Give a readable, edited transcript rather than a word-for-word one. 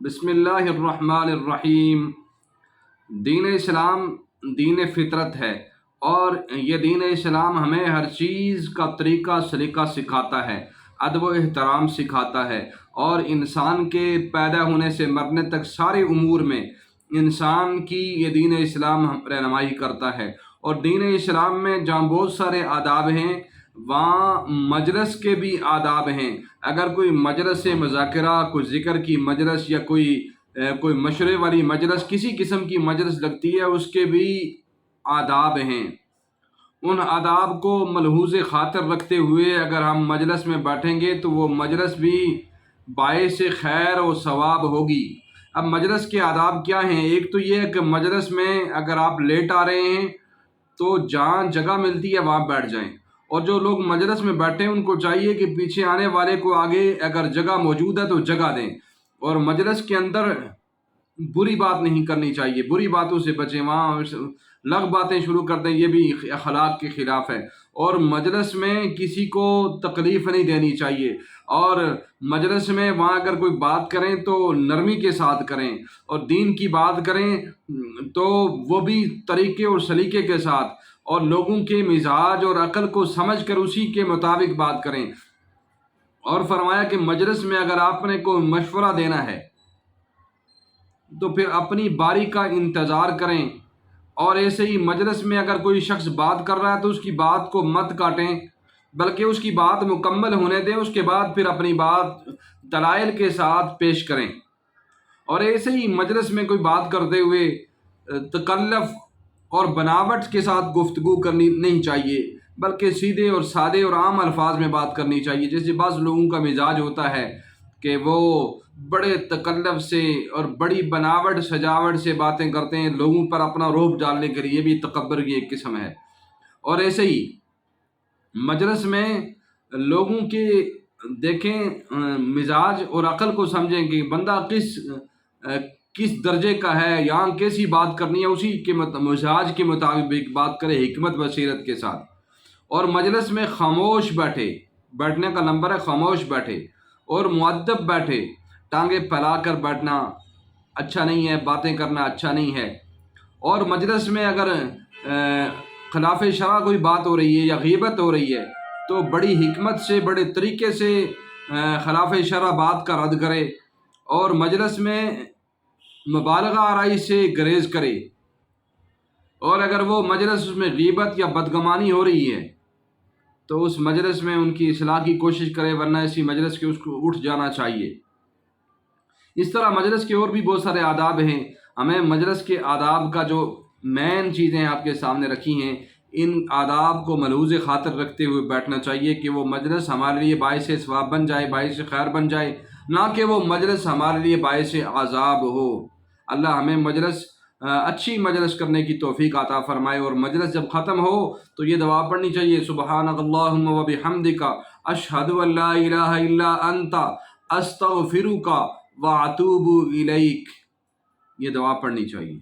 بسم اللہ الرحمن الرحیم۔ دین اسلام دین فطرت ہے، اور یہ دین اسلام ہمیں ہر چیز کا طریقہ سلیقہ سکھاتا ہے، ادب و احترام سکھاتا ہے، اور انسان کے پیدا ہونے سے مرنے تک سارے امور میں انسان کی یہ دین اسلام رہنمائی کرتا ہے۔ اور دین اسلام میں جہاں بہت سارے آداب ہیں، وہاں مجلس کے بھی آداب ہیں۔ اگر کوئی مجلس مذاکرہ، کوئی ذکر کی مجلس، یا کوئی مشورے والی مجلس، کسی قسم کی مجلس لگتی ہے، اس کے بھی آداب ہیں۔ ان آداب کو ملحوظ خاطر رکھتے ہوئے اگر ہم مجلس میں بیٹھیں گے تو وہ مجلس بھی باعث خیر و ثواب ہوگی۔ اب مجلس کے آداب کیا ہیں؟ ایک تو یہ ہے کہ مجلس میں اگر آپ لیٹ آ رہے ہیں تو جہاں جگہ ملتی ہے وہاں بیٹھ جائیں، اور جو لوگ مجلس میں بیٹھے ہیں ان کو چاہیے کہ پیچھے آنے والے کو آگے اگر جگہ موجود ہے تو جگہ دیں۔ اور مجلس کے اندر بری بات نہیں کرنی چاہیے، بری باتوں سے بچیں، وہاں لغ باتیں شروع کر دیں، یہ بھی اخلاق کے خلاف ہے۔ اور مجلس میں کسی کو تکلیف نہیں دینی چاہیے، اور مجلس میں وہاں اگر کوئی بات کریں تو نرمی کے ساتھ کریں، اور دین کی بات کریں تو وہ بھی طریقے اور سلیقے کے ساتھ، اور لوگوں کے مزاج اور عقل کو سمجھ کر اسی کے مطابق بات کریں۔ اور فرمایا کہ مجلس میں اگر آپ نے کوئی مشورہ دینا ہے تو پھر اپنی باری کا انتظار کریں، اور ایسے ہی مجلس میں اگر کوئی شخص بات کر رہا ہے تو اس کی بات کو مت کاٹیں، بلکہ اس کی بات مکمل ہونے دیں، اس کے بعد پھر اپنی بات دلائل کے ساتھ پیش کریں۔ اور ایسے ہی مجلس میں کوئی بات کرتے ہوئے تکلف اور بناوٹ کے ساتھ گفتگو کرنی نہیں چاہیے، بلکہ سیدھے اور سادے اور عام الفاظ میں بات کرنی چاہیے۔ جیسے بعض لوگوں کا مزاج ہوتا ہے کہ وہ بڑے تکلف سے اور بڑی بناوٹ سجاوٹ سے باتیں کرتے ہیں، لوگوں پر اپنا رعب ڈالنے کے لیے، یہ بھی تکبر کی ایک قسم ہے۔ اور ایسے ہی مجلس میں لوگوں کے دیکھیں مزاج اور عقل کو سمجھیں کہ بندہ کس درجے کا ہے، یہاں کیسی بات کرنی ہے، اسی کے مزاج کے مطابق بات کرے، حکمت بصیرت کے ساتھ۔ اور مجلس میں خاموش بیٹھنے کا نمبر ہے، خاموش بیٹھے اور مؤدب بیٹھے۔ ٹانگیں پھیلا کر بیٹھنا اچھا نہیں ہے، باتیں کرنا اچھا نہیں ہے۔ اور مجلس میں اگر خلاف شرع کوئی بات ہو رہی ہے یا غیبت ہو رہی ہے تو بڑی حکمت سے، بڑے طریقے سے خلاف شرع بات کا رد کرے، اور مجلس میں مبالغہ آرائی سے گریز کرے۔ اور اگر وہ مجلس اس میں غیبت یا بدگمانی ہو رہی ہے تو اس مجلس میں ان کی اصلاح کی کوشش کرے، ورنہ اسی مجلس کے اس کو اٹھ جانا چاہیے۔ اس طرح مجلس کے اور بھی بہت سارے آداب ہیں۔ ہمیں مجلس کے آداب کا جو مین چیزیں آپ کے سامنے رکھی ہیں، ان آداب کو ملحوظ خاطر رکھتے ہوئے بیٹھنا چاہیے کہ وہ مجلس ہمارے لیے باعث ثواب بن جائے، باعث خیر بن جائے، نہ کہ وہ مجلس ہمارے لیے باعث عذاب ہو۔ اللہ ہمیں اچھی مجلس کرنے کی توفیق عطا فرمائے۔ اور مجلس جب ختم ہو تو یہ دعا پڑھنی چاہیے، سبحانک اللہم و بحمدک، اشہد ان لا الہ الا انت، استغفرک واتوب الیک۔ یہ دعا پڑھنی چاہیے۔